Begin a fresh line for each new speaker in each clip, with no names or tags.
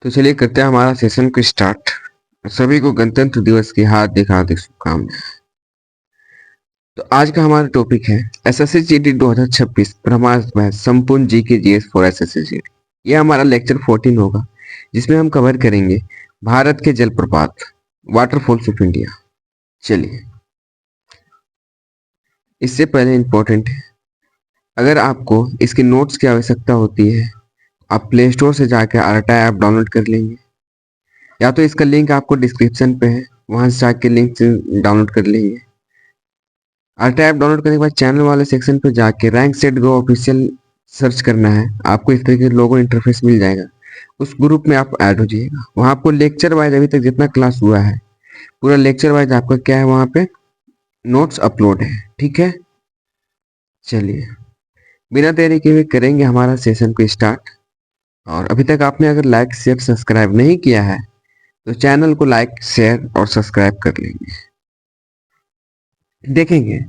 तो चलिए करते हैं हमारा सेशन को स्टार्ट। सभी को गणतंत्र दिवस की हार्दिक हार्दिक शुभकामनाएं। तो आज का हमारा टॉपिक है एसएससी जीडी 2026 प्रमाण में संपूर्ण जी के जीएस फॉर एसएससी जीडी। ये हमारा लेक्चर 14 होगा, जिसमें हम कवर करेंगे भारत के जलप्रपात, वाटरफॉल्स ऑफ इंडिया। चलिए, इससे पहले इंपॉर्टेंट है, अगर आपको इसके नोट्स की आवश्यकता होती है, आप प्ले स्टोर से जाकर आरटा ऐप डाउनलोड कर लेंगे, या तो इसका लिंक आपको डिस्क्रिप्शन पे है, वहां से जाके लिंक से डाउनलोड कर लेंगे। आरटा ऐप डाउनलोड करने के बाद चैनल वाले सेक्शन पे जाके rank set go official search करना है। आपको इस तरीके लोगो इंटरफेस मिल जाएगा, उस ग्रुप में आप ऐड हो जाइएगा। वहां आपको लेक्चर वाइज अभी तक जितना क्लास हुआ है पूरा लेक्चर वाइज आपका क्या है, वहां पे नोट्स अपलोड है। ठीक है, चलिए बिना देरी के हुए करेंगे हमारा सेशन को स्टार्ट। और अभी तक आपने अगर लाइक शेयर सब्सक्राइब नहीं किया है तो चैनल को लाइक शेयर और सब्सक्राइब कर लेंगे। देखेंगे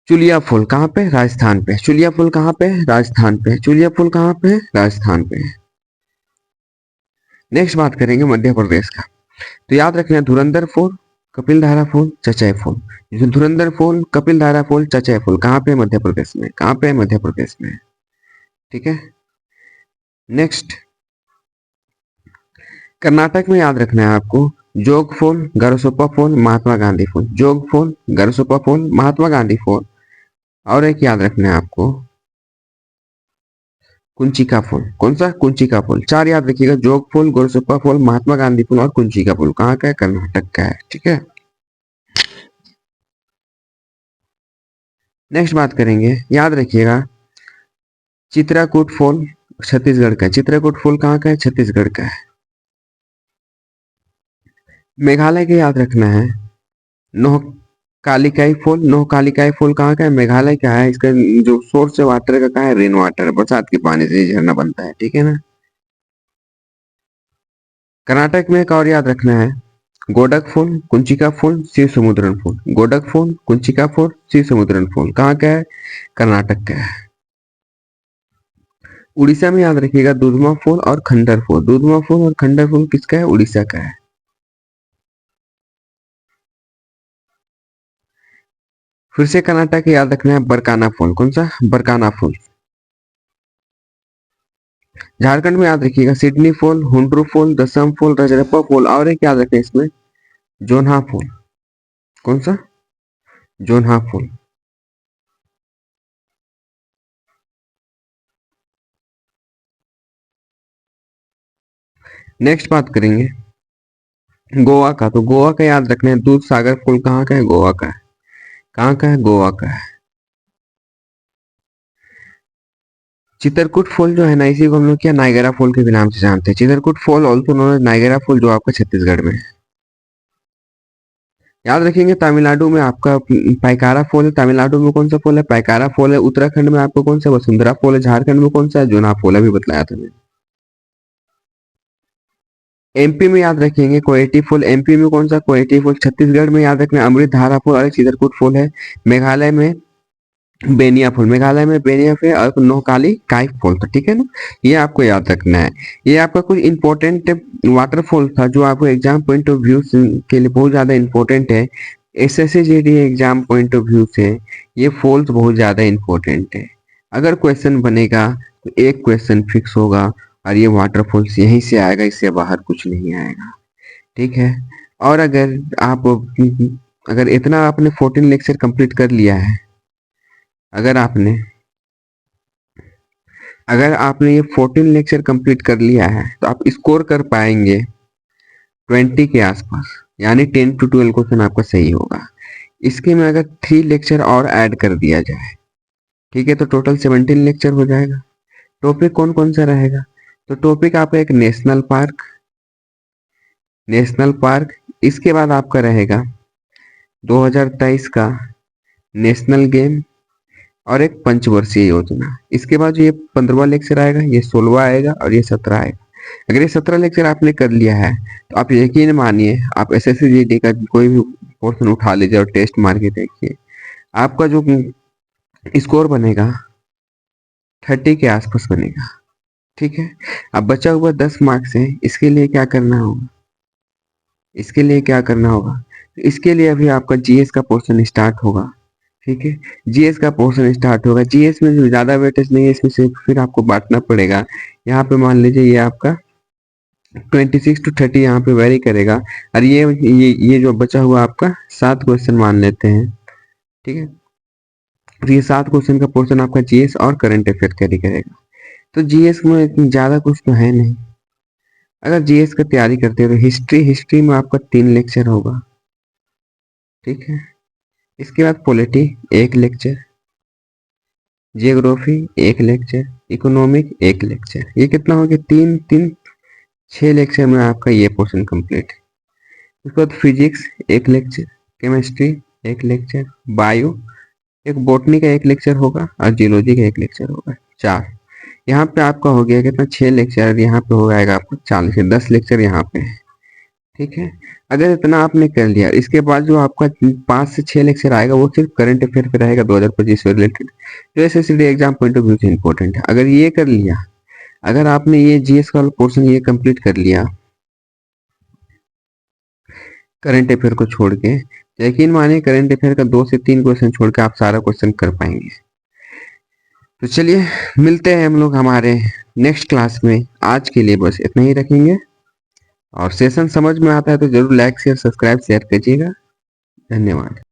चुलिया फूल कहाँ पे, राजस्थान पे। चुलिया फूल कहाँ पे, राजस्थान पे। चुलिया फूल कहाँ पे, राजस्थान पे। नेक्स्ट बात करेंगे मध्य प्रदेश का। तो याद रखना धुरंधर फूल, कपिल धारा फूल, चचय फूल। जैसे धुरंधर फूल, कपिल धारा फूल, चचय फूल कहाँ पे, मध्य प्रदेश में। कहाँ पे, मध्य प्रदेश में। ठीक है, नेक्स्ट कर्नाटक में याद रखना है आपको जोग फूल, गरसोपा फूल, महात्मा गांधी फूल। जोग फूल, गरसोपा फूल, महात्मा गांधी फूल। और एक याद रखना है आपको कुंचिका फूल। कौन सा, कुंचिका फूल। चार याद रखिएगा, जोग फूल, गोरसोपा फूल, महात्मा गांधी फूल और कुंचिका फूल। कहाँ का है, कर्नाटक का है। ठीक है, नेक्स्ट बात करेंगे, याद रखिएगा चित्रकूट फूल छत्तीसगढ़ का है। चित्रकूट फूल कहाँ का है, छत्तीसगढ़ का है। मेघालय के याद रखना है नोह कालिकाई फूल। नोह कालिकाई फूल कहाँ का है, मेघालय का है। इसका जो सोर्स है वाटर का कहाँ है, रेन वाटर, बरसात के पानी से झरना बनता है। ठीक है ना। कर्नाटक में एक और याद रखना है गोडक फूल, कुंचिका फूल, शिव समुद्रन फूल। गोडक फूल, कुंचिका फूल, शिव समुद्रन फूल कहाँ का है, कर्नाटक का है। उड़ीसा में याद रखिएगा दुधमा फूल और खंडर फूल। दुधमा फूल और खंडर फूल किसका है, उड़ीसा का है। फिर से कर्नाटक याद रखना है बरकाना फूल। कौन सा, बरकाना फूल। झारखंड में याद रखिएगा सिडनी फूल, हुंड्रू फूल, दसम फूल, रजरप्पा फूल। और एक याद रखें इसमें जोन्हा फूल। कौन सा, जोन्हा फूल। नेक्स्ट बात करेंगे गोवा का। तो गोवा का याद रखना है दूध सागर फूल। कहाँ का है, गोवा का है। कहाँ का है, गोवा का है। चित्रकूट फूल जो है ना, इसी को हम लोग क्या नाइगेरा फूल के भी नाम से जानते हैं। चित्रकूट फूल ऑल्सो नोन एज नाइगेरा फूल, जो आपका छत्तीसगढ़ में है। याद रखेंगे तमिलनाडु में आपका पैकारा फूल है। तमिलनाडु में कौन सा फूल है, पैकारा फूल है। उत्तराखंड में आपको कौन सा, वसुंधरा फूल है। झारखंड में कौन सा है, जोना फूल, अभी बताया था मैंने। एमपी में याद रखेंगे कोएटी फूल। एमपी में कौन सा, कोएटी फूल। छत्तीसगढ़ में याद रखना अमृत धारा फूल और एक चित्रकूट फूल है। मेघालय में बेनिया फूल। मेघालय में बेनिया फूल और नोकाली काई फूल था। ठीक है ना, ये आपको याद रखना है। ये आपका कुछ इंपॉर्टेंट वाटरफॉल था जो आपको एग्जाम पॉइंट ऑफ व्यू के लिए बहुत ज्यादा इंपॉर्टेंट है। SSC GD exam point of view से ये फॉल्स बहुत ज्यादा इंपॉर्टेंट है। अगर क्वेश्चन बनेगा तो एक क्वेश्चन फिक्स होगा और ये वाटरफॉल्स यहीं से आएगा, इससे बाहर कुछ नहीं आएगा। ठीक है, और अगर इतना आपने 14 लेक्चर कंप्लीट कर लिया है, अगर आपने अगर आपने ये 14 लेक्चर कंप्लीट कर लिया है तो आप स्कोर कर पाएंगे 20 के आसपास, यानी 10 to 12 क्वेश्चन आपका सही होगा। इसके में अगर 3 लेक्चर और ऐड कर दिया जाए, ठीक है, तो टोटल 17 लेक्चर हो जाएगा। टॉपिक कौन कौन सा रहेगा, तो टॉपिक आपका एक नेशनल पार्क। इसके बाद आपका रहेगा 2023 का नेशनल गेम और एक पंचवर्षीय योजना। इसके बाद जो ये 15वां लेक्चर आएगा, ये 16वां आएगा और ये 17 आएगा। अगर ये 17 लेक्चर आपने कर लिया है तो आप यकीन मानिए आप एसएससी जीडी का कोई भी पोर्शन उठा लीजिए और टेस्ट मार के देखिए, आपका जो स्कोर बनेगा 30 के आसपास बनेगा। ठीक है। अब बचा हुआ 10 मार्क्स है, इसके लिए क्या करना होगा? इसके लिए क्या करना होगा? इसके लिए अभी आपका जीएस का पोर्शन स्टार्ट होगा। ठीक है, जीएस का पोर्शन स्टार्ट होगा। जीएस में जो ज्यादा वेटेज नहीं है, इसमें से फिर आपको बांटना पड़ेगा। यहाँ पे मान लीजिए ये आपका 26 टू 30 यहाँ पे वेरी करेगा, और ये जो बचा हुआ आपका 7 क्वेश्चन मान लेते हैं। ठीक है, तो ये 7 क्वेश्चन का पोर्शन आपका जीएस और करंट अफेयर कैरी करेगा। तो जीएस में इतनी ज्यादा कुछ तो है नहीं। अगर जीएस का तैयारी करते हो तो हिस्ट्री में आपका 3 लेक्चर होगा। ठीक है, इसके बाद polity 1 lecture, geography 1 lecture, economic 1 lecture. ये कितना हो गया? 3 3 6 लेक्चर में आपका ये पोर्शन कंप्लीट है। उसके बाद physics 1 lecture, chemistry 1 lecture, bio एक, बॉटनी का 1 लेक्चर होगा और जियोलॉजी का 1 लेक्चर होगा। 4 यहाँ पे आपका हो गया कितना? 6 लेक्चर। यहाँ पे हो जाएगा आपका 40 से 10 लेक्चर यहाँ पे है। ठीक है, अगर इतना आपने कर लिया, इसके बाद जो आपका 5 से 6 लेक्चर आएगा वो सिर्फ करंट अफेयर पे रहेगा 2025 से रिलेटेड, जो SSC exam point of view से इंपॉर्टेंट है। अगर ये कर लिया, अगर आपने ये जीएस का पोर्शन ये कंप्लीट कर लिया करंट अफेयर को छोड़ के, यकीन मानिए करंट अफेयर का 2 से 3 क्वेश्चन छोड़ के आप सारा क्वेश्चन कर पाएंगे। तो चलिए मिलते हैं हम लोग हमारे नेक्स्ट क्लास में। आज के लिए बस इतना ही रखेंगे, और सेशन समझ में आता है तो जरूर लाइक शेयर सब्सक्राइब शेयर कीजिएगा। धन्यवाद।